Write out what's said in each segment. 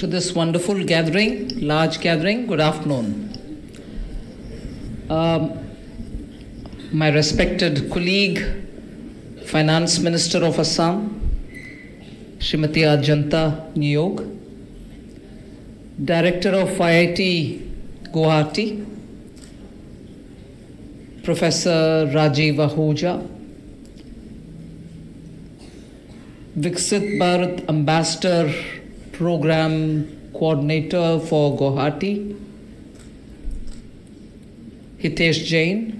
to this wonderful gathering, large gathering. Good afternoon. My respected colleague, Finance Minister of Assam, Smt Nirmala, Director of IIT Guwahati, Professor Rajiv Ahuja, Viksit Bharat Ambassador Program Coordinator for Guwahati, Hitesh Jain,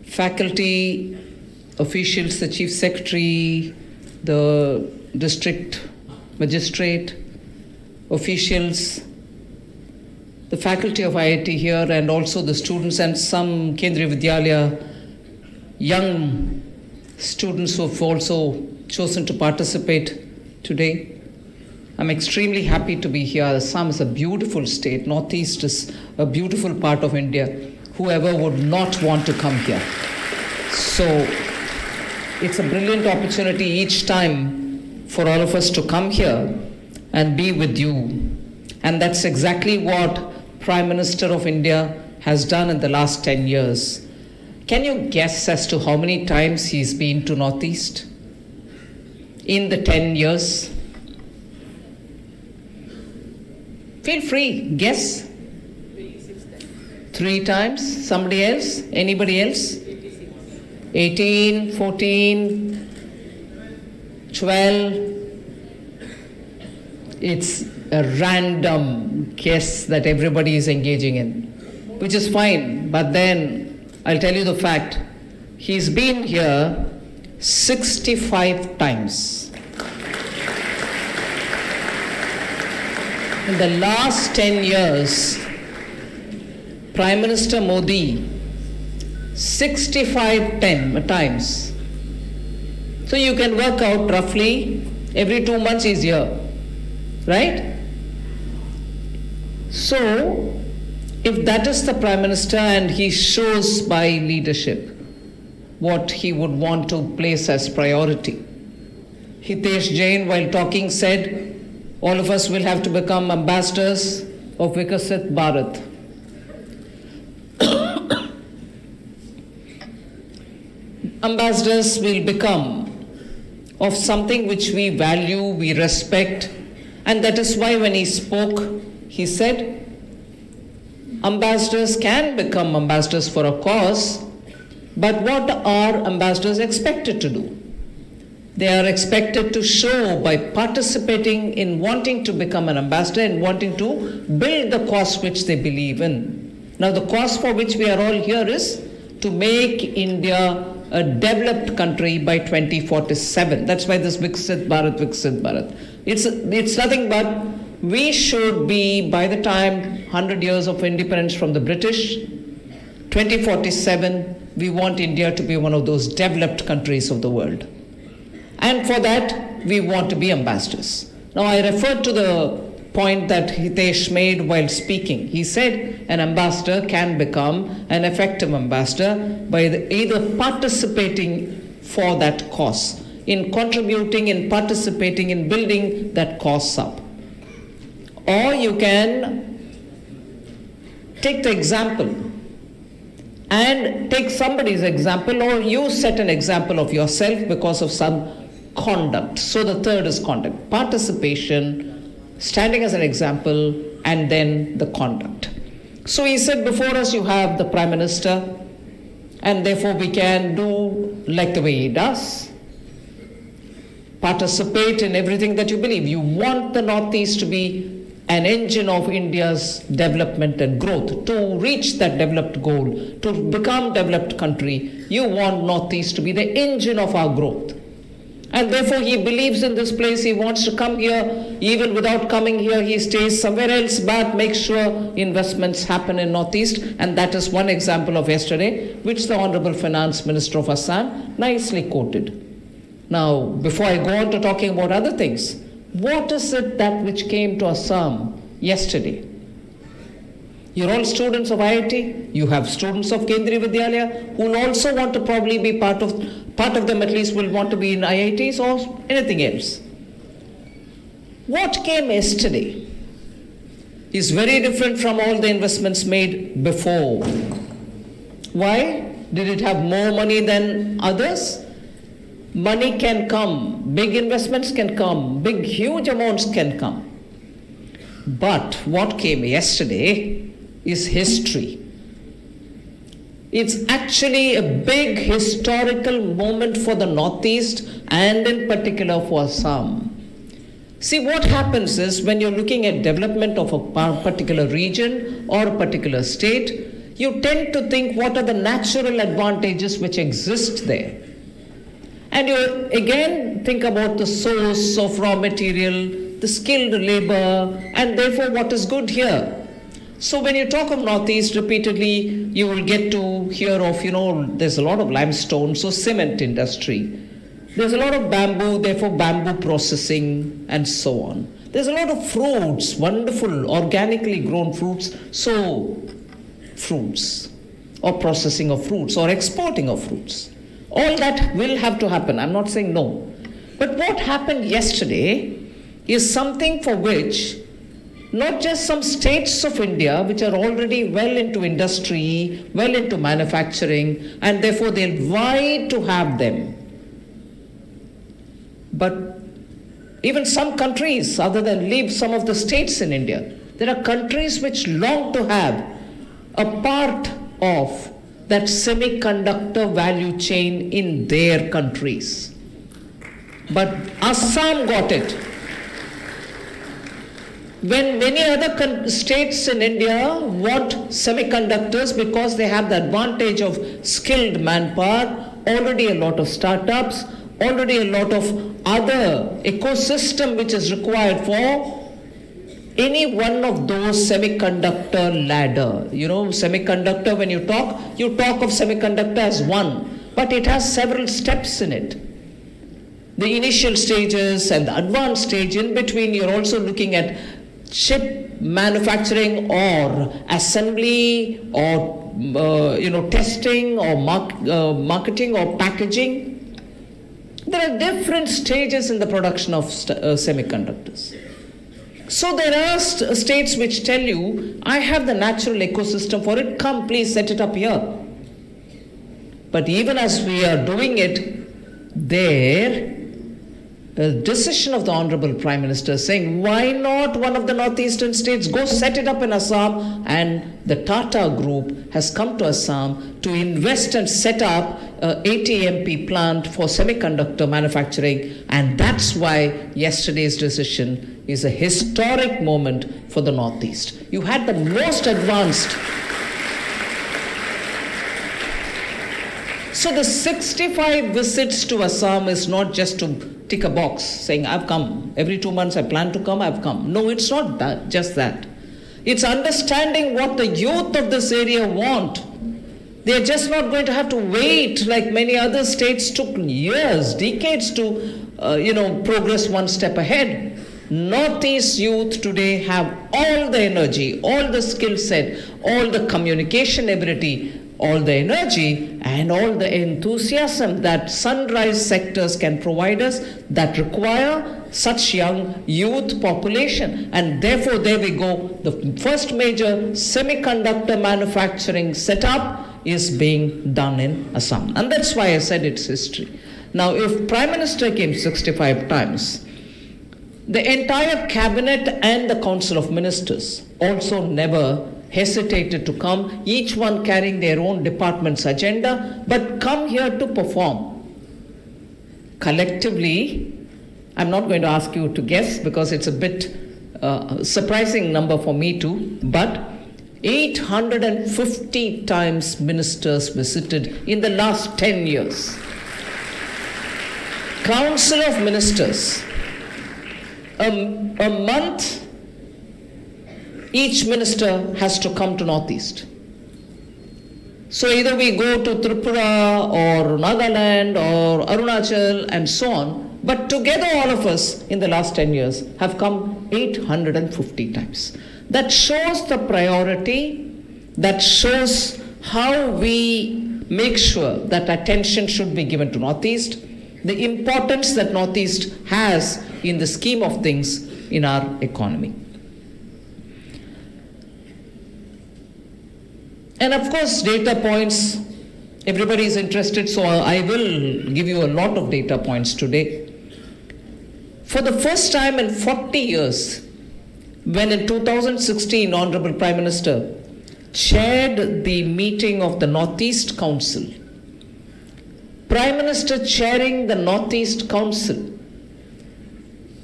faculty officials, the Chief Secretary, the District Magistrate, officials, the faculty of IIT here, and also the students and some Kendriya Vidyalaya young students who have also chosen to participate today. I'm extremely happy to be here. Assam is a beautiful state. Northeast is a beautiful part of India. Whoever would not want to come here. So it's a brilliant opportunity each time for all of us to come here and be with you. And that's exactly what Prime Minister of India has done in the last 10 years. Can you guess as to how many times he's been to Northeast in the 10 years? Feel free, guess. 3 times. Somebody else? Anybody else? 18, 14, 12. It's a random guess that everybody is engaging in, which is fine. But then I'll tell you the fact. He's been here 65 times. In the last 10 years, Prime Minister Modi, 65 times. So you can work out roughly every 2 months he's here, right? So, if that is the Prime Minister and he shows by leadership what he would want to place as priority. Hitesh Jain, while talking, said, all of us will have to become ambassadors of Viksit Bharat. Ambassadors will become of something which we value, we respect, and that is why when he spoke, he said, ambassadors can become ambassadors for a cause, but what are ambassadors expected to do? They are expected to show by participating in wanting to become an ambassador and wanting to build the cause which they believe in. Now the cause for which we are all here is to make India a developed country by 2047. That's why this Viksit Bharat, Viksit Bharat. It's nothing but we should be, by the time 100 years of independence from the British, 2047, we want India to be one of those developed countries of the world. And for that, we want to be ambassadors. Now, I referred to the point that Hitesh made while speaking. He said an ambassador can become an effective ambassador by either participating for that cause, in contributing, in participating, in building that cause up. Or you can take the example and take somebody's example, or you set an example of yourself because of some conduct. So the third is conduct. Participation, standing as an example, and then the conduct. So he said, before us you have the Prime Minister, and therefore we can do like the way he does. Participate in everything that you believe. You want the Northeast to be an engine of India's development and growth. To reach that developed goal, to become developed country, you want Northeast to be the engine of our growth. And therefore he believes in this place, he wants to come here. Even without coming here, he stays somewhere else, but makes sure investments happen in Northeast. And that is one example of yesterday, which the Honorable Finance Minister of Assam nicely quoted. Now, before I go on to talking about other things, what is it that which came to Assam yesterday? You're all students of IIT. You have students of Kendriya Vidyalaya who will also want to probably be part of them at least will want to be in IITs or anything else. What came yesterday is very different from all the investments made before. Why? Did it have more money than others? Money can come, big investments can come, big huge amounts can come. But what came yesterday is history. It's actually a big historical moment for the Northeast and in particular for Assam. See, what happens is when you're looking at development of a particular region or a particular state, you tend to think what are the natural advantages which exist there. And you again think about the source of raw material, the skilled labor, and therefore what is good here. So when you talk of Northeast repeatedly, you will get to hear of, there's a lot of limestone, so cement industry. There's a lot of bamboo, therefore bamboo processing, and so on. There's a lot of fruits, wonderful organically grown fruits, so fruits, or processing of fruits, or exporting of fruits. All that will have to happen. I'm not saying no. But what happened yesterday is something for which not just some states of India, which are already well into industry, well into manufacturing, and therefore they'll vie to have them. But even some countries, other than leave some of the states in India, there are countries which long to have a part of that semiconductor value chain in their countries. But Assam got it. When many other states in India want semiconductors because they have the advantage of skilled manpower, already a lot of startups, already a lot of other ecosystem which is required for any one of those semiconductor ladder. Semiconductor, when you talk of semiconductor as one, but it has several steps in it. The initial stages and the advanced stage in between, you're also looking at chip manufacturing or assembly or testing or marketing or packaging. There are different stages in the production of semiconductors. So there are states which tell you, I have the natural ecosystem for it, come please set it up here. But even as we are doing it there, a decision of the Honorable Prime Minister saying, why not one of the northeastern states go set it up in Assam? And the Tata Group has come to Assam to invest and set up a ATMP plant for semiconductor manufacturing. And that's why yesterday's decision is a historic moment for the Northeast. You had the most advanced. So the 65 visits to Assam is not just to tick a box saying, I've come. Every 2 months I plan to come, I've come. No, it's not that, just that. It's understanding what the youth of this area want. They're just not going to have to wait like many other states took years, decades to, progress one step ahead. Northeast youth today have all the energy, all the skill set, all the communication ability, all the energy and all the enthusiasm that sunrise sectors can provide us that require such young youth population. And therefore, there we go. The first major semiconductor manufacturing setup is being done in Assam. And that's why I said it's history. Now, if Prime Minister came 65 times, the entire cabinet and the Council of Ministers also never hesitated to come, each one carrying their own department's agenda, but come here to perform. Collectively, I'm not going to ask you to guess because it's a bit surprising number for me too, but 850 times ministers visited in the last 10 years. Council of Ministers, a month each minister has to come to Northeast. So either we go to Tripura or Nagaland or Arunachal and so on, but together all of us in the last 10 years have come 850 times. That shows the priority, that shows how we make sure that attention should be given to Northeast, the importance that Northeast has in the scheme of things in our economy. And of course, data points, everybody is interested, so I will give you a lot of data points today. For the first time in 40 years, when in 2016, Honorable Prime Minister chaired the meeting of the Northeast Council, Prime Minister chairing the Northeast Council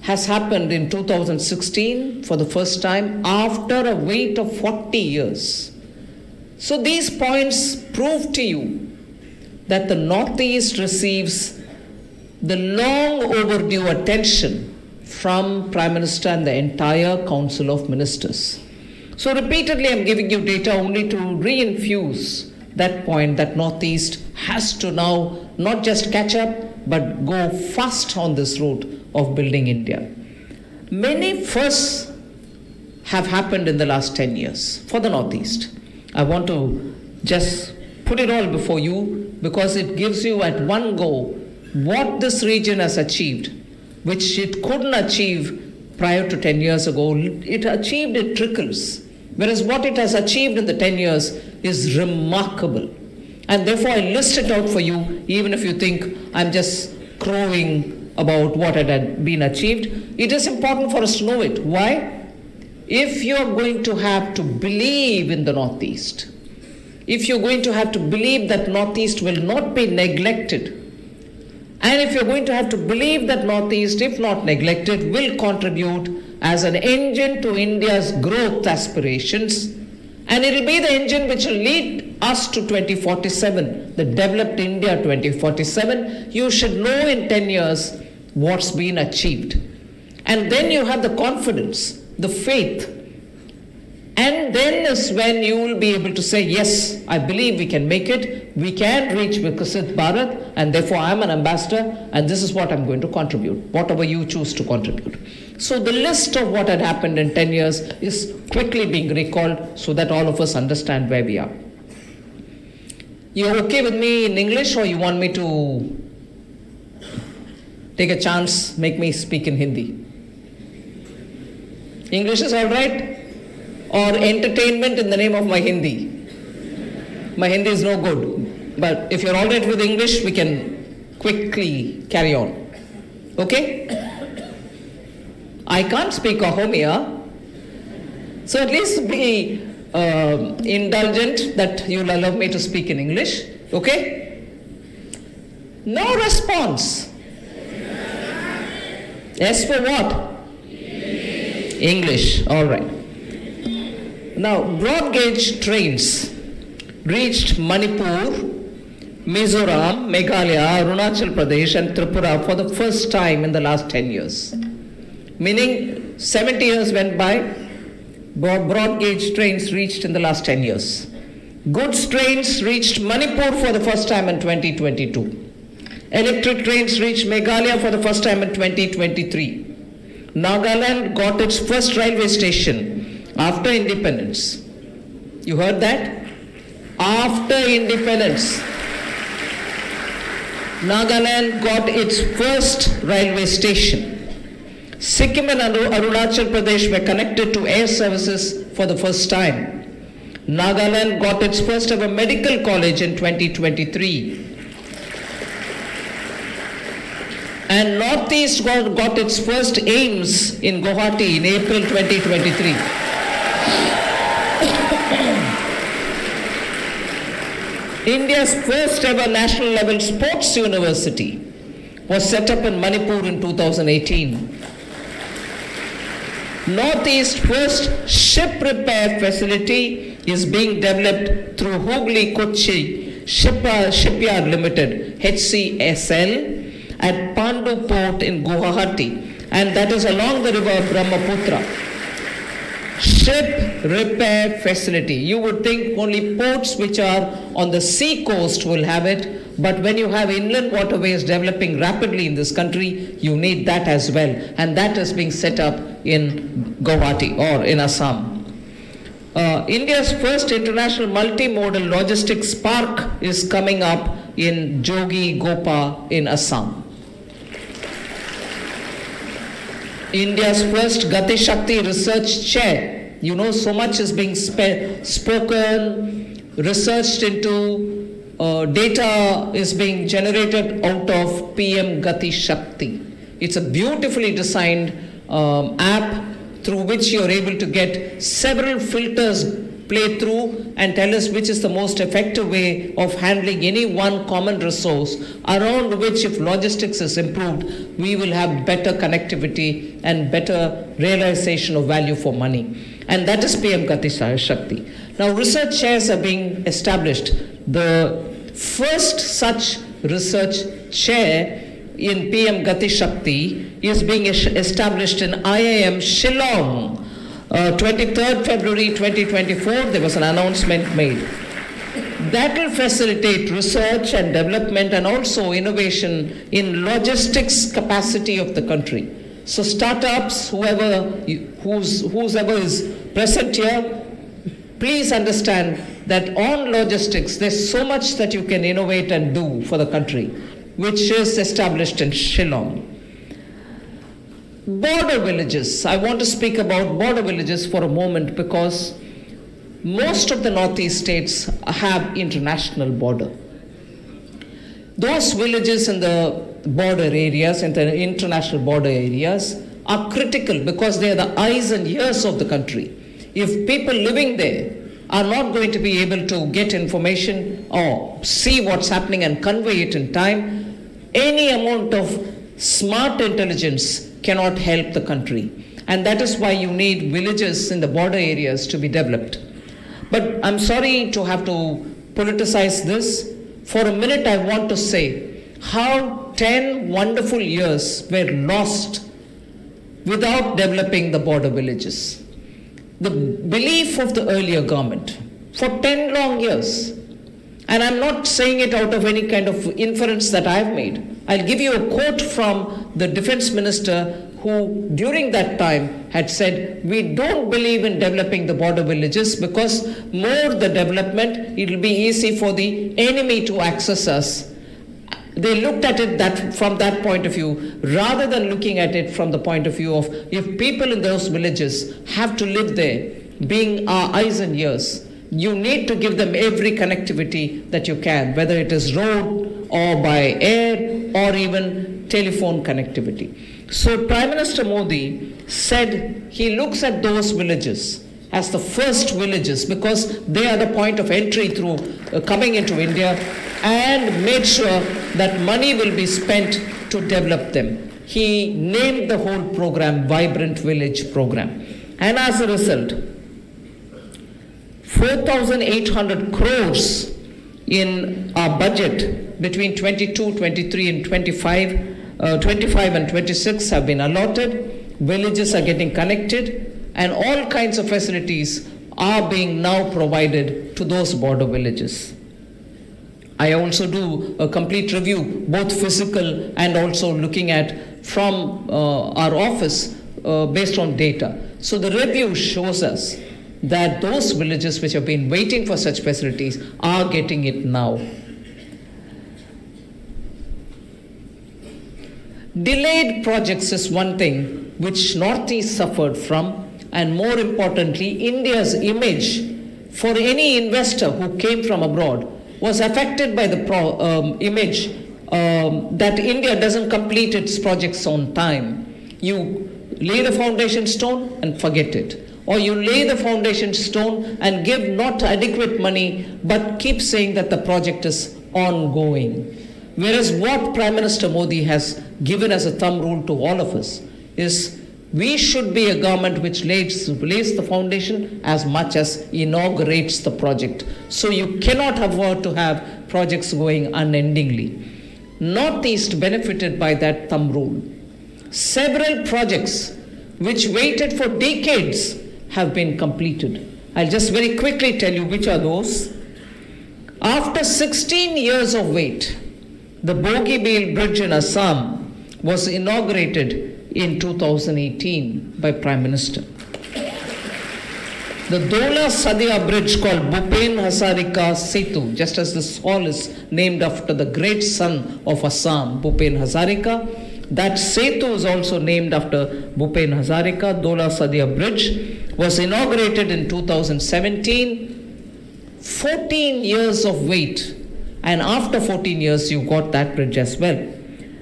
has happened in 2016 for the first time after a wait of 40 years. So these points prove to you that the Northeast receives the long overdue attention from Prime Minister and the entire Council of Ministers. So repeatedly I'm giving you data only to reinfuse that point that Northeast has to now not just catch up but go fast on this route of building India. Many firsts have happened in the last 10 years for the Northeast. I want to just put it all before you because it gives you at one go what this region has achieved, which it couldn't achieve prior to 10 years ago. It achieved in trickles, whereas what it has achieved in the 10 years is remarkable. And therefore I list it out for you, even if you think I'm just crowing about what had been achieved. It is important for us to know it. Why? If you're going to have to believe in the Northeast, if you're going to have to believe that Northeast will not be neglected, and if you're going to have to believe that Northeast, if not neglected, will contribute as an engine to India's growth aspirations, and it'll be the engine which will lead us to 2047, the developed India 2047, you should know in 10 years what's been achieved. And then you have the confidence, the faith, and then is when you will be able to say, yes, I believe we can make it, we can reach Vikasit Bharat, and therefore I'm an ambassador, and this is what I'm going to contribute, whatever you choose to contribute. So the list of what had happened in 10 years is quickly being recalled so that all of us understand where we are. You're okay with me in English, or you want me to take a chance, make me speak in Hindi? English is all right? Or entertainment in the name of my Hindi? My Hindi is no good. But if you're all right with English, we can quickly carry on. Okay? I can't speak Ahomia, so at least be indulgent that you'll allow me to speak in English. Okay? No response. Yes for what? English, all right. Now, broad gauge trains reached Manipur, Mizoram, Meghalaya, Arunachal Pradesh and Tripura for the first time in the last 10 years. Meaning 70 years went by, broad gauge trains reached in the last 10 years. Goods trains reached Manipur for the first time in 2022. Electric trains reached Meghalaya for the first time in 2023. Nagaland got its first railway station after independence. You heard that? After independence, Nagaland got its first railway station. Sikkim and Arunachal Pradesh were connected to air services for the first time. Nagaland got its first ever medical college in 2023. And Northeast got its first AIIMS in Guwahati in April 2023. India's first ever national level sports university was set up in Manipur in 2018. Northeast first ship repair facility is being developed through Hooghly Kochi Shipyard Limited, HCSL, at Pandu Port in Guwahati, and that is along the river Brahmaputra. Ship repair facility. You would think only ports which are on the sea coast will have it, but when you have inland waterways developing rapidly in this country, you need that as well, and that is being set up in Guwahati or in Assam. India's first international multimodal logistics park is coming up in Jogi Gopa in Assam. India's first Gati Shakti research chair. You know, so much is being spoken, researched into, data is being generated out of PM Gati Shakti. It's a beautifully designed app through which you're able to get several filters play through and tell us which is the most effective way of handling any one common resource, around which, if logistics is improved, we will have better connectivity and better realization of value for money. And that is PM Gati Shakti. Now, research chairs are being established. The first such research chair in PM Gati Shakti is being established in IIM Shillong. 23rd February 2024, there was an announcement made. That will facilitate research and development and also innovation in logistics capacity of the country. So startups, whoever is present here, please understand that on logistics, there's so much that you can innovate and do for the country, which is established in Shillong. Border villages. I want to speak about border villages for a moment because most of the Northeast states have international border. Those villages in the border areas, in the international border areas, are critical because they are the eyes and ears of the country. If people living there are not going to be able to get information or see what's happening and convey it in time, any amount of smart intelligence cannot help the country. And that is why you need villages in the border areas to be developed. But I'm sorry to have to politicize this. For a minute, I want to say how 10 wonderful years were lost without developing the border villages. The belief of the earlier government for 10 long years, and I'm not saying it out of any kind of inference that I've made. I'll give you a quote from the defense minister who during that time had said, we don't believe in developing the border villages because more the development, it will be easy for the enemy to access us. They looked at it from that point of view, rather than looking at it from the point of view of if people in those villages have to live there, being our eyes and ears, you need to give them every connectivity that you can, whether it is road or by air or even telephone connectivity. So Prime Minister Modi said he looks at those villages as the first villages because they are the point of entry through coming into India, and made sure that money will be spent to develop them. He named the whole program Vibrant Village Program. And as a result, 4,800 crores in our budget between 22, 23 and 25 and 26 have been allotted. Villages are getting connected and all kinds of facilities are being now provided to those border villages. I also do a complete review, both physical and also looking at from our office based on data. So the review shows us that those villages which have been waiting for such facilities are getting it now. Delayed projects is one thing which Northeast suffered from, and more importantly, India's image for any investor who came from abroad was affected by the image that India doesn't complete its projects on time. You lay the foundation stone and forget it. Or you lay the foundation stone and give not adequate money, but keep saying that the project is ongoing. Whereas what Prime Minister Modi has given as a thumb rule to all of us is we should be a government which lays the foundation as much as inaugurates the project. So you cannot afford to have projects going unendingly. Northeast benefited by that thumb rule. Several projects which waited for decades have been completed. I'll just very quickly tell you which are those. After 16 years of wait, the Bogibeel Bridge in Assam was inaugurated in 2018 by Prime Minister. The Dola Sadia Bridge called Bhupen Hazarika Setu, just as this hall is named after the great son of Assam, Bhupen Hazarika, That Setu is also named after Bhupen Hazarika. Dola Sadia Bridge was inaugurated in 2017. 14 years of wait, and after 14 years you got that bridge as well.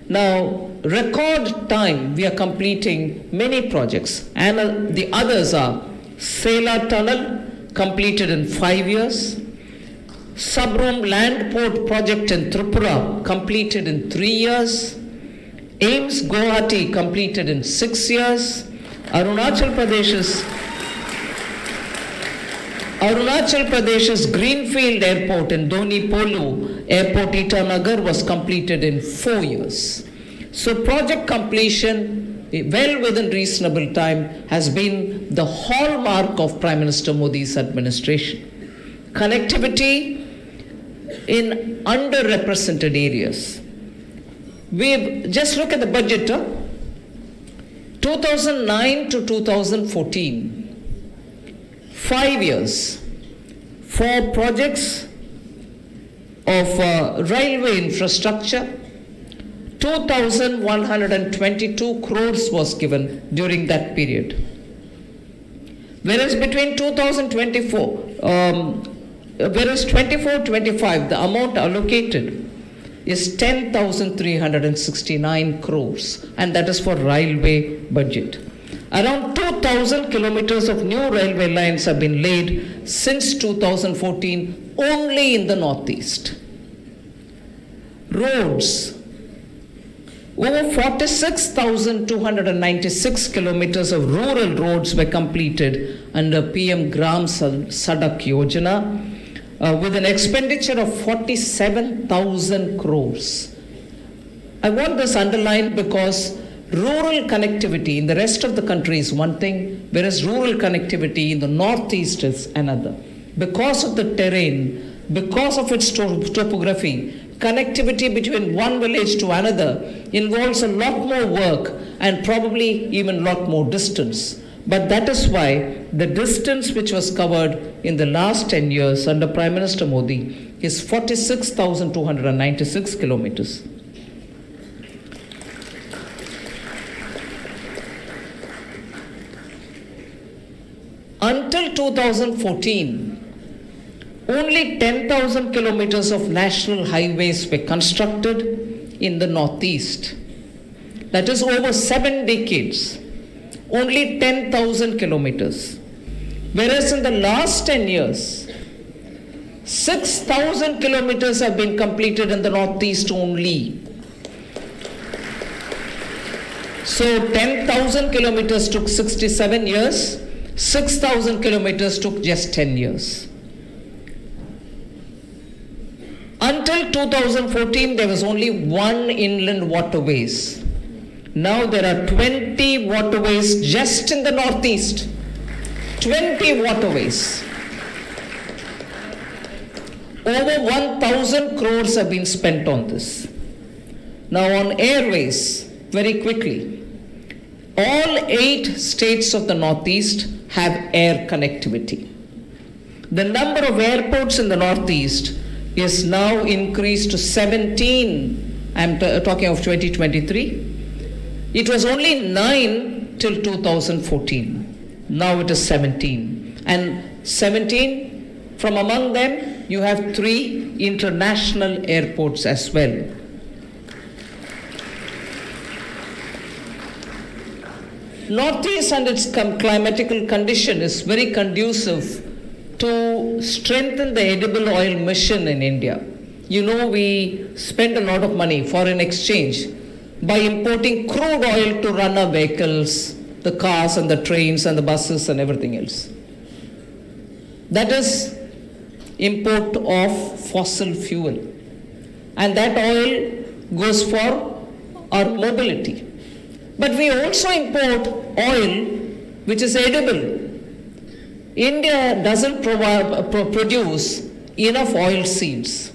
Now, record time, we are completing many projects, and the others are Sela Tunnel, completed in 5 years. Sabrum Land Port Project in Tripura, completed in 3 years. IIMS Guwahati, completed in 6 years. Arunachal Pradesh's Greenfield Airport in Doni Polu Airport Itanagar was completed in 4 years. So project completion, well within reasonable time, has been the hallmark of Prime Minister Modi's administration. Connectivity in underrepresented areas. Just look at the budget. 2009 to 2014, 5 years for projects of railway infrastructure. 2,122 crores was given during that period. Whereas between 24-25, the amount allocated is 10,369 crores, and that is for railway budget. Around 2,000 kilometers of new railway lines have been laid since 2014 only in the Northeast. Roads. Over 46,296 kilometers of rural roads were completed under PM Gram Sadak Yojana with an expenditure of 47,000 crores. I want this underlined because rural connectivity in the rest of the country is one thing, whereas rural connectivity in the Northeast is another. Because of the terrain, because of its topography, connectivity between one village to another involves a lot more work and probably even a lot more distance. But that is why the distance which was covered in the last 10 years under Prime Minister Modi is 46,296 kilometers. Until 2014, only 10,000 kilometers of national highways were constructed in the Northeast. That is over 7 decades. Only 10,000 kilometers. Whereas in the last 10 years, 6,000 kilometers have been completed in the Northeast only. So 10,000 kilometers took 67 years, 6,000 kilometers took just 10 years. Until 2014, there was only one inland waterways. Now there are 20 waterways just in the Northeast. 20 waterways. Over 1,000 crores have been spent on this. Now on airways, very quickly, all 8 states of the Northeast have air connectivity. The number of airports in the Northeast is now increased to 17. I'm talking of 2023. It was only 9 till 2014. Now it is 17. And 17, from among them, you have 3 international airports as well. Northeast and its climatical condition is very conducive to strengthen the edible oil mission in India. You know, we spend a lot of money, foreign exchange, by importing crude oil to run our vehicles, the cars and the trains and the buses and everything else. That is import of fossil fuel. And that oil goes for our mobility. But we also import oil which is edible. India doesn't produce enough oil seeds.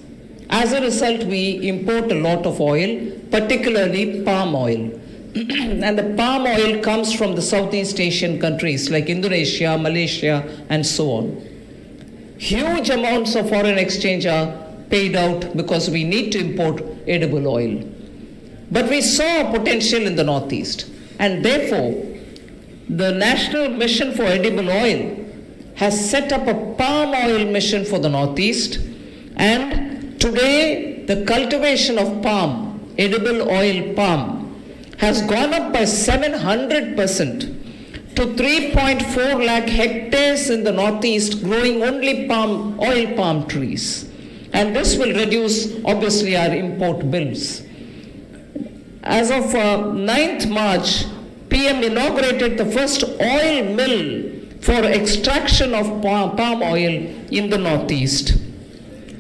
As a result, we import a lot of oil, particularly palm oil. And the palm oil comes from the Southeast Asian countries like Indonesia, Malaysia, and so on. Huge amounts of foreign exchange are paid out because we need to import edible oil. But we saw potential in the Northeast, and therefore, the National Mission for Edible Oil has set up a palm oil mission for the Northeast, and today the cultivation of palm, edible oil palm, has gone up by 700% to 3.4 lakh hectares in the Northeast, growing only oil palm trees. And this will reduce, obviously, our import bills. As of 9th March, PM inaugurated the first oil mill for extraction of palm oil in the Northeast.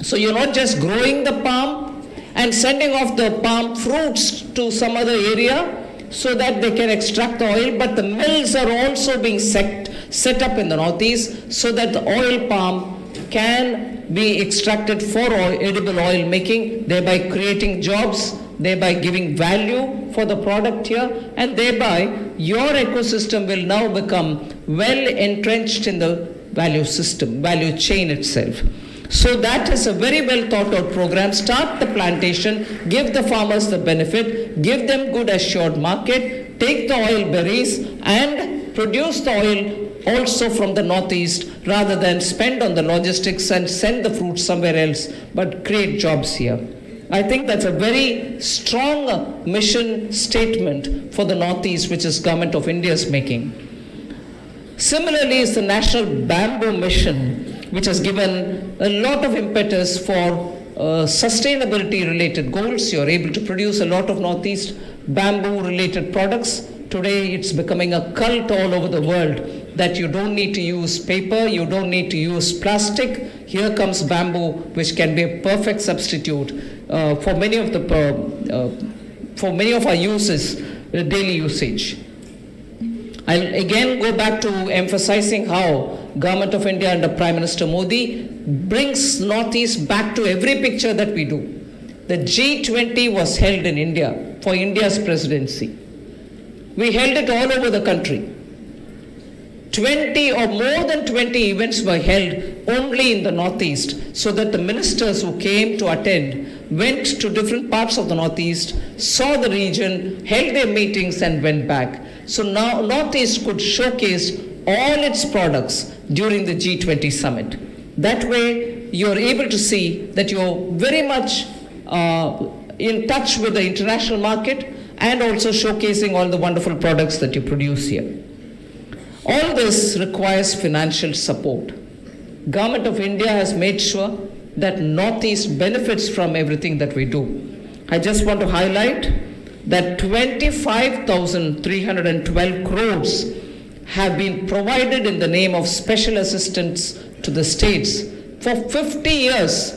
So you're not just growing the palm and sending off the palm fruits to some other area so that they can extract the oil, but the mills are also being set up in the Northeast so that the oil palm can be extracted for edible oil making, thereby creating jobs, thereby giving value for the product here, and thereby your ecosystem will now become well entrenched in the value system, value chain itself. So that is a very well thought out program. Start the plantation, give the farmers the benefit, give them good assured market, take the oil berries and produce the oil also from the Northeast rather than spend on the logistics and send the fruit somewhere else, but create jobs here. I think that's a very strong mission statement for the Northeast, which is Government of India is making. Similarly is the National Bamboo Mission, which has given a lot of impetus for sustainability related goals. You're able to produce a lot of Northeast bamboo related products. Today it's becoming a cult all over the world that you don't need to use paper, you don't need to use plastic. Here comes bamboo, which can be a perfect substitute for many of our uses, daily usage. I'll again go back to emphasizing how Government of India under Prime Minister Modi brings Northeast back to every picture that we do. The G20 was held in India for India's presidency. We held it all over the country. 20 or more than 20 events were held only in the Northeast, so that the ministers who came to attend went to different parts of the Northeast, saw the region, held their meetings and went back. So now Northeast could showcase all its products during the G20 summit. That way you're able to see that you're very much in touch with the international market and also showcasing all the wonderful products that you produce here. All this requires financial support. Government of India has made sure that Northeast benefits from everything that we do. I just want to highlight that 25,312 crores have been provided in the name of special assistance to the states for 50 years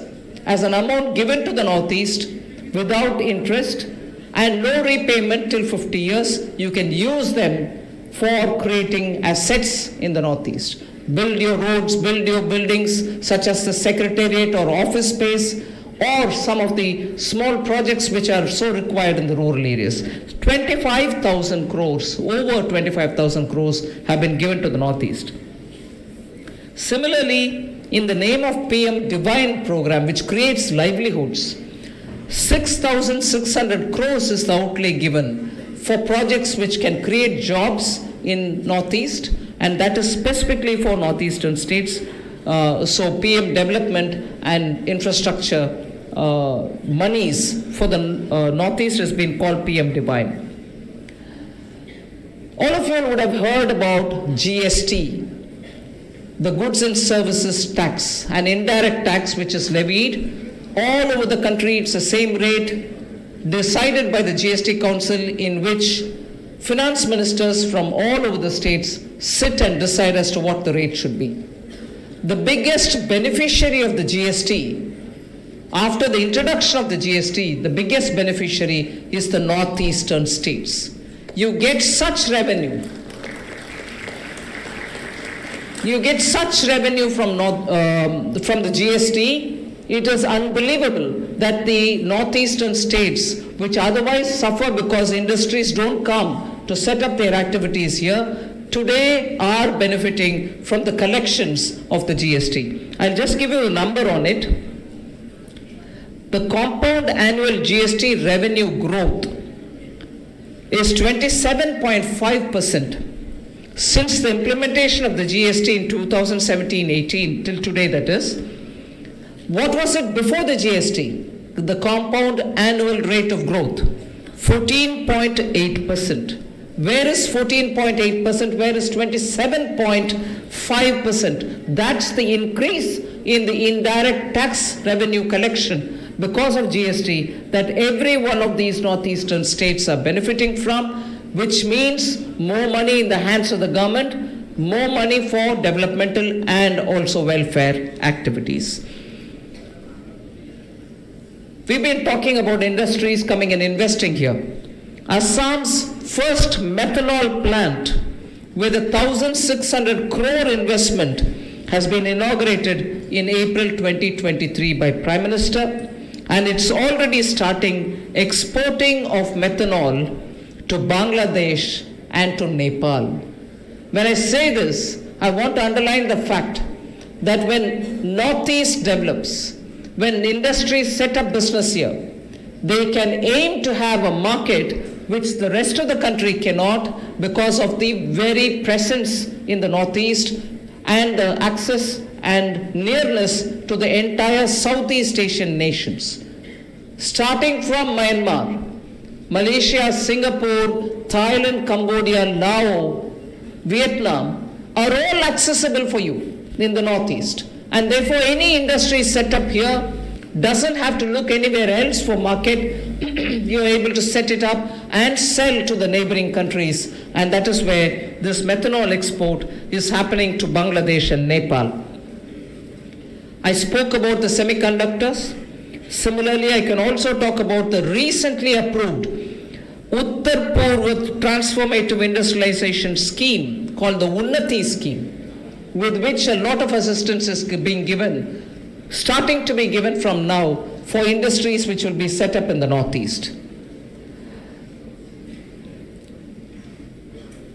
as an amount given to the Northeast without interest and no repayment till 50 years. You can use them for creating assets in the Northeast. Build your roads, build your buildings such as the secretariat or office space, or some of the small projects which are so required in the rural areas. 25,000 crores, over 25,000 crores have been given to the Northeast. Similarly, in the name of PM Divine program, which creates livelihoods, 6,600 crores is the outlay given for projects which can create jobs in Northeast, and that is specifically for Northeastern states. So PM development and infrastructure monies for the Northeast has been called PM Divine. All of you would have heard about GST, the goods and services tax, an indirect tax which is levied all over the country. It's the same rate decided by the GST Council, in which finance ministers from all over the states sit and decide as to what the rate should be. The biggest beneficiary of the GST, after the introduction of the GST, the biggest beneficiary is the Northeastern states. You get such revenue. You get such revenue from the GST. It is unbelievable that the Northeastern states, which otherwise suffer because industries don't come to set up their activities here, today are benefiting from the collections of the GST. I'll just give you a number on it. The compound annual GST revenue growth is 27.5%. Since the implementation of the GST in 2017-18 till today, that is, what was it before the GST? The compound annual rate of growth, 14.8%. Where is 14.8%? Where is 27.5%? That's the increase in the indirect tax revenue collection because of GST that every one of these northeastern states are benefiting from, which means more money in the hands of the government, more money for developmental and also welfare activities. We've been talking about industries coming and investing here. Assam's first methanol plant with a 1,600 crore investment has been inaugurated in April 2023 by Prime Minister, and it's already starting exporting of methanol to Bangladesh and to Nepal. When I say this, I want to underline the fact that when Northeast develops, when industries set up business here, they can aim to have a market which the rest of the country cannot because of the very presence in the Northeast and the access and nearness to the entire Southeast Asian nations. Starting from Myanmar, Malaysia, Singapore, Thailand, Cambodia, Laos, Vietnam are all accessible for you in the Northeast. And therefore, any industry set up here doesn't have to look anywhere else for market. You're able to set it up and sell to the neighboring countries. And that is where this methanol export is happening to Bangladesh and Nepal. I spoke about the semiconductors. Similarly, I can also talk about the recently approved Uttar Purva Transformative Industrialization Scheme called the Unnati Scheme, with which a lot of assistance is being given, starting to be given from now for industries which will be set up in the Northeast.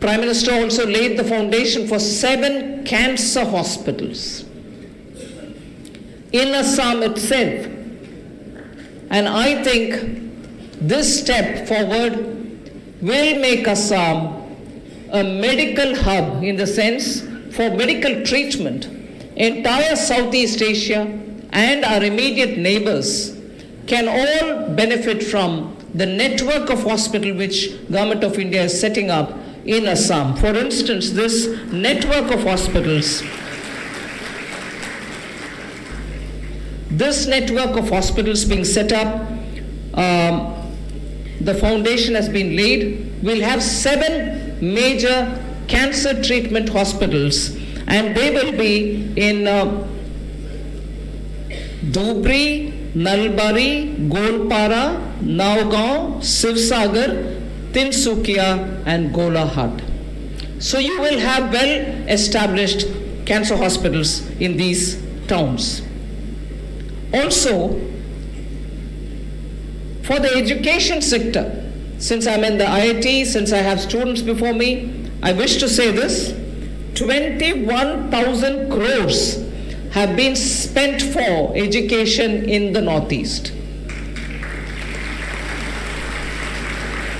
Prime Minister also laid the foundation for 7 cancer hospitals in Assam itself. And I think this step forward will make Assam a medical hub in the sense for medical treatment. Entire Southeast Asia and our immediate neighbors can all benefit from the network of hospitals which Government of India is setting up in Assam. For instance, this network of hospitals being set up, the foundation has been laid. We'll have 7 major cancer treatment hospitals, and they will be in Dhubri, Nalbari, Golpara, Nagaon, Sivsagar, Tinsukia, and Golaghat. So you will have well-established cancer hospitals in these towns. Also, for the education sector, since I'm in the IIT, since I have students before me, I wish to say this: 21,000 crores have been spent for education in the Northeast.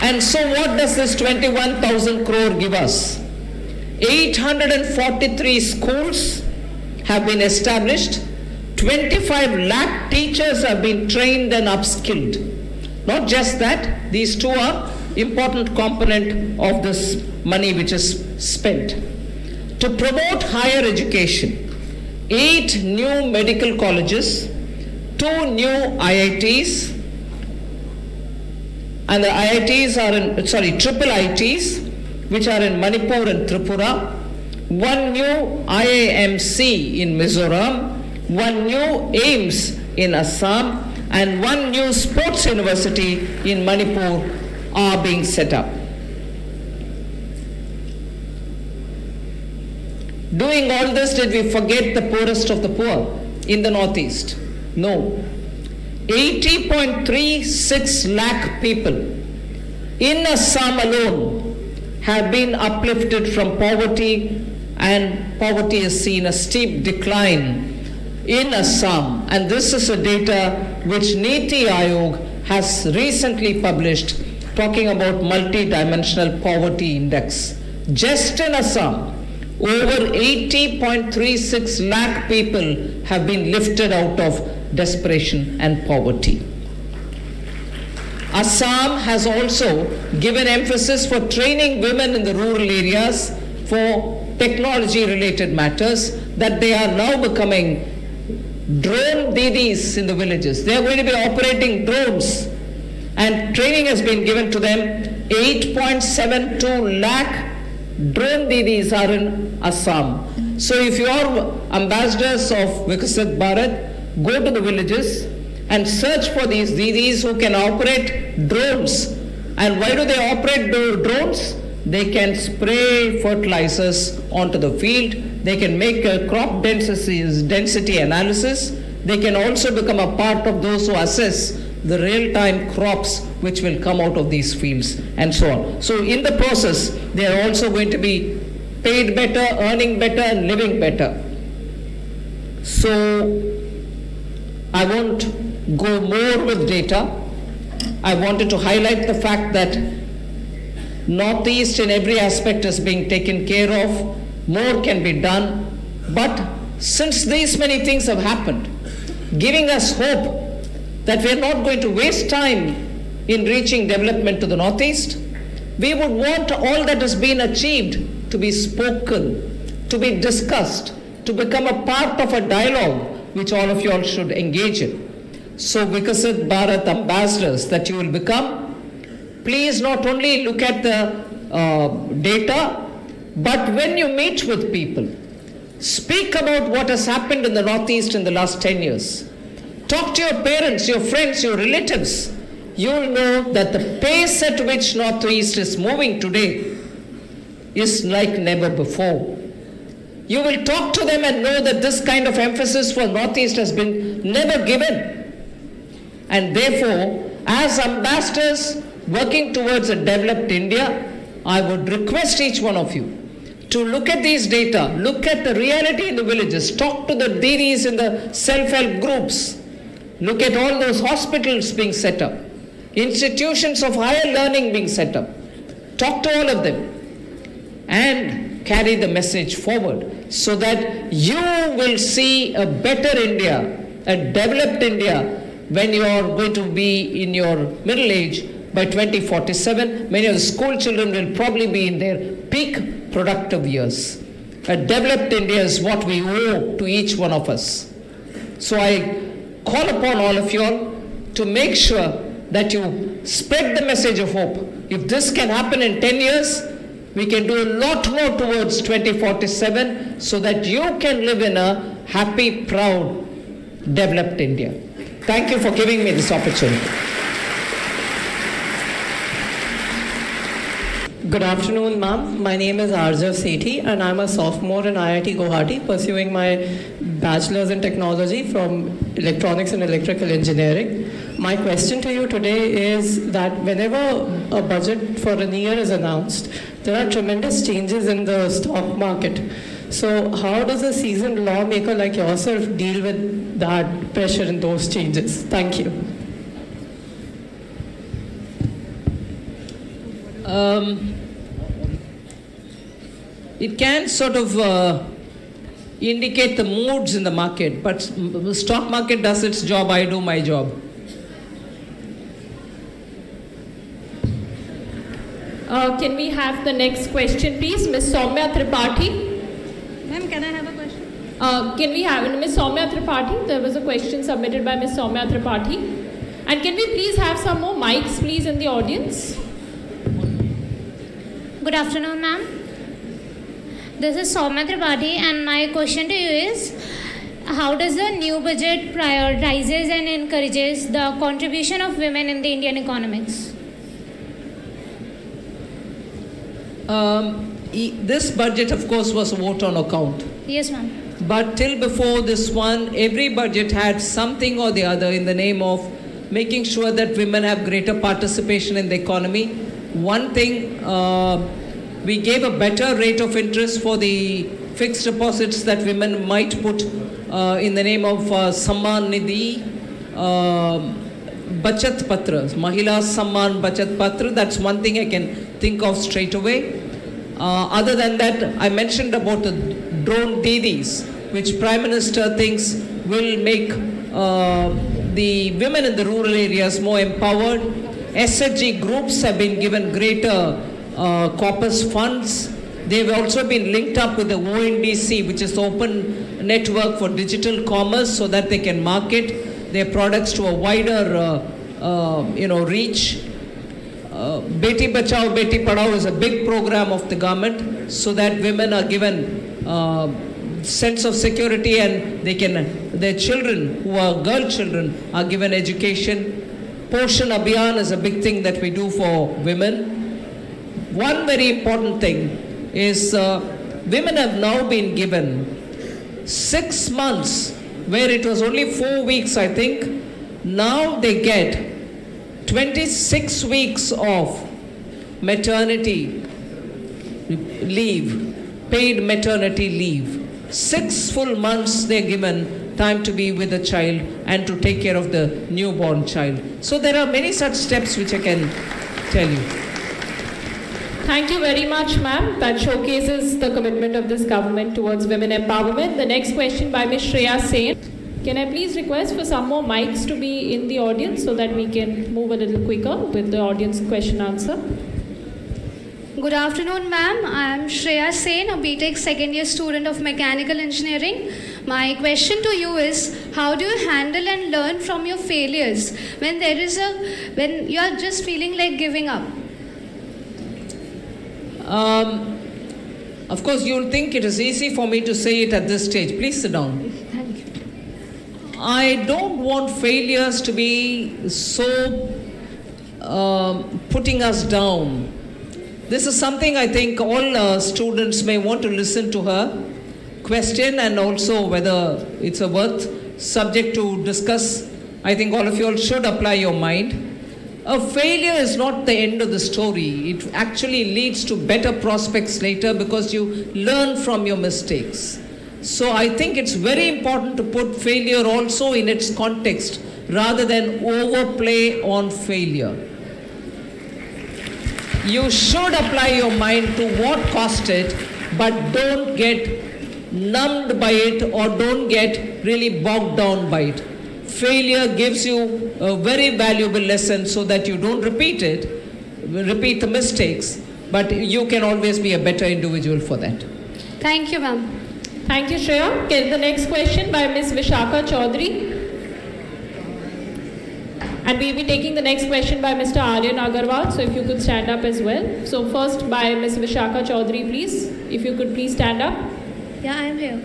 And so what does this 21,000 crore give us? 843 schools have been established, 25 lakh teachers have been trained and upskilled. Not just that, these two are important component of this money which is spent. To promote higher education, 8 new medical colleges, 2 new IITs, and the IITs are triple ITs, which are in Manipur and Tripura, 1 new IIMC in Mizoram, 1 new AIIMS in Assam, and 1 new sports university in Manipur are being set up. Doing all this, did we forget the poorest of the poor in the Northeast? No. 80.36 lakh people in Assam alone have been uplifted from poverty, and poverty has seen a steep decline in Assam. And this is a data which Niti Aayog has recently published, talking about multi-dimensional poverty index. Just in Assam, over 80.36 lakh people have been lifted out of desperation and poverty. Assam has also given emphasis for training women in the rural areas for technology-related matters, that they are now becoming drone didis in the villages. They are going to be operating drones, and training has been given to them. 8.72 lakh drone didis are in Assam. So if you are ambassadors of Vikasit Bharat, go to the villages and search for these didis who can operate drones. And why do they operate drones? They can spray fertilizers onto the field. They can make a crop density analysis. They can also become a part of those who assess the real-time crops which will come out of these fields, and so on. So in the process, they are also going to be paid better, earning better, and living better. So I won't go more with data. I wanted to highlight the fact that Northeast in every aspect is being taken care of. More can be done. But since these many things have happened, giving us hope that we are not going to waste time in reaching development to the Northeast, we would want all that has been achieved to be spoken, to be discussed, to become a part of a dialogue which all of you all should engage in. So Vikasit Bharat ambassadors that you will become, please not only look at the data, but when you meet with people, speak about what has happened in the Northeast in the last 10 years. Talk to your parents, your friends, your relatives. You will know that the pace at which Northeast is moving today is like never before. You will talk to them and know that this kind of emphasis for Northeast has been never given. And therefore, as ambassadors working towards a developed India, I would request each one of you to look at these data, look at the reality in the villages, talk to the didis in the self-help groups, look at all those hospitals being set up, institutions of higher learning being set up. Talk to all of them and carry the message forward so that you will see a better India, a developed India, when you are going to be in your middle age by 2047. Many of the school children will probably be in their peak productive years. A developed India is what we owe to each one of us. So I call upon all of you all to make sure that you spread the message of hope. If this can happen in 10 years, we can do a lot more towards 2047 so that you can live in a happy, proud, developed India. Thank you for giving me this opportunity. Good afternoon, ma'am. My name is Arjav Sethi and I'm a sophomore in IIT Guwahati pursuing my bachelor's in technology from electronics and electrical engineering. My question to you today is that whenever a budget for a year is announced, there are tremendous changes in the stock market. So how does a seasoned lawmaker like yourself deal with that pressure and those changes? Thank you. It can sort of indicate the moods in the market, but the stock market does its job, I do my job. Can we have the next question, please? Ms. Soumya Tripathi. Ma'am, can I have a question? Can we have Ms. Soumya Tripathi? There was a question submitted by Ms. Soumya Tripathi. And can we please have some more mics, please, in the audience? Good afternoon, ma'am. This is Smt Nirmala, and my question to you is, how does the new budget prioritizes and encourages the contribution of women in the Indian economics? This budget, of course, was a vote on account. Yes, ma'am. But till before this one, every budget had something or the other in the name of making sure that women have greater participation in the economy. One thing, we gave a better rate of interest for the fixed deposits that women might put in the name of Samman Nidhi. Bachat Patra, Mahila Samman Bachat Patra. That's one thing I can think of straight away. Other than that, I mentioned about the drone Didis, which Prime Minister thinks will make the women in the rural areas more empowered. SHG groups have been given greater corpus funds. They've also been linked up with the ONDC, which is the Open Network for Digital Commerce, so that they can market their products to a wider reach. Beti Bachao, Beti Padhao is a big program of the government, so that women are given sense of security, and their children, who are girl children, are given education. Poshan Abhiyan is a big thing that we do for women. One very important thing is women have now been given 6 months, where it was only 4 weeks, I think. Now they get 26 weeks of maternity leave, paid maternity leave. 6 full months they're given time to be with the child and to take care of the newborn child. So there are many such steps which I can tell you. Thank you very much, ma'am. That showcases the commitment of this government towards women empowerment. The next question by Ms. Shreya Sen. Can I please request for some more mics to be in the audience so that we can move a little quicker with the audience question answer? Good afternoon, ma'am. I am Shreya Sen, a BTech second year student of Mechanical Engineering. My question to you is, how do you handle and learn from your failures when you are just feeling like giving up? Of course, you'll think it is easy for me to say it at this stage. Please sit down. Thank you. I don't want failures to be so putting us down. This is something I think all students may want to listen to her question, and also whether it's a worth subject to discuss. I think all of you all should apply your mind. A failure is not the end of the story. It actually leads to better prospects later, because you learn from your mistakes. So I think it's very important to put failure also in its context rather than overplay on failure. You should apply your mind to what caused it, but don't get numbed by it or don't get really bogged down by it. Failure gives you a very valuable lesson so that you don't repeat the mistakes, but you can always be a better individual for that. Thank you, ma'am. Thank you, Shreya. Okay, the next question by Ms. Vishakha Chaudhary. And we'll be taking the next question by Mr. Aryan Agarwal, so if you could stand up as well. So first by Ms. Vishakha Chaudhary, please. If you could please stand up. Yeah, I am here.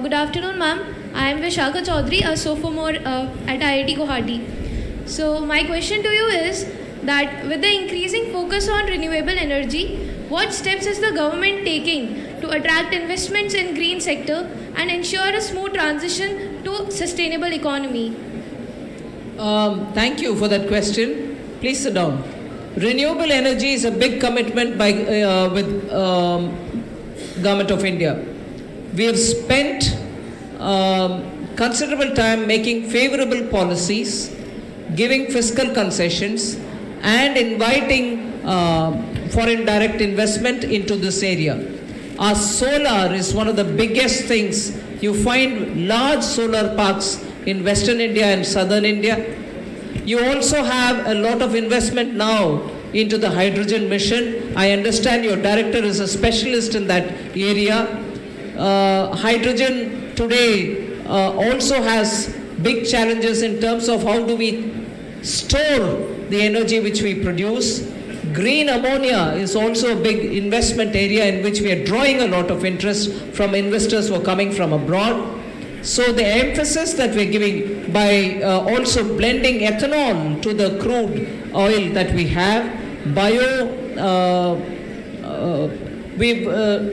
Good afternoon, ma'am. I am Vishakha Chaudhary, a sophomore at IIT Guwahati. So my question to you is that with the increasing focus on renewable energy, what steps is the government taking to attract investments in green sector and ensure a smooth transition to sustainable economy? Thank you for that question. Please sit down. Renewable energy is a big commitment by with Government of India. We have spent considerable time making favorable policies, giving fiscal concessions, and inviting foreign direct investment into this area. Our solar is one of the biggest things. You find large solar parks in Western India and Southern India. You also have a lot of investment now into the hydrogen mission. I understand your director is a specialist in that area. Hydrogen today also has big challenges in terms of how do we store the energy which we produce. Green ammonia is also a big investment area in which we are drawing a lot of interest from investors who are coming from abroad. So the emphasis that we're giving by also blending ethanol to the crude oil that we have, we've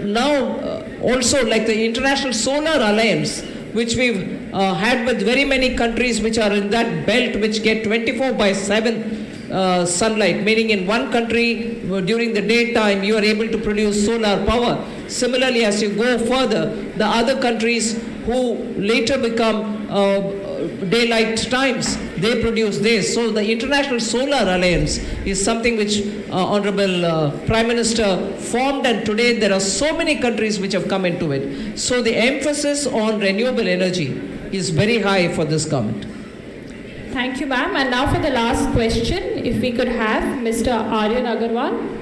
now also, like the International Solar Alliance, which we've had with very many countries which are in that belt, which get 24/7 sunlight, meaning in one country during the daytime you are able to produce solar power. Similarly, as you go further, the other countries who later become daylight times, they produce this. So the International Solar Alliance is something which Honorable Prime Minister formed, and today there are so many countries which have come into it. So the emphasis on renewable energy is very high for this government. Thank you, ma'am. And now for the last question, if we could have Mr. Aryan Agarwal.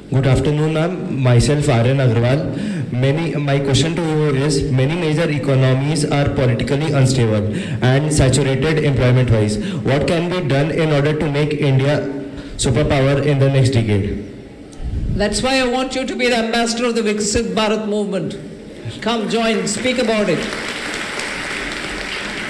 Good afternoon, ma'am. Myself, Aryan Agarwal. My question to you is, many major economies are politically unstable and saturated employment-wise. What can be done in order to make India superpower in the next decade? That's why I want you to be the ambassador of the Viksit Bharat movement. Come join, speak about it.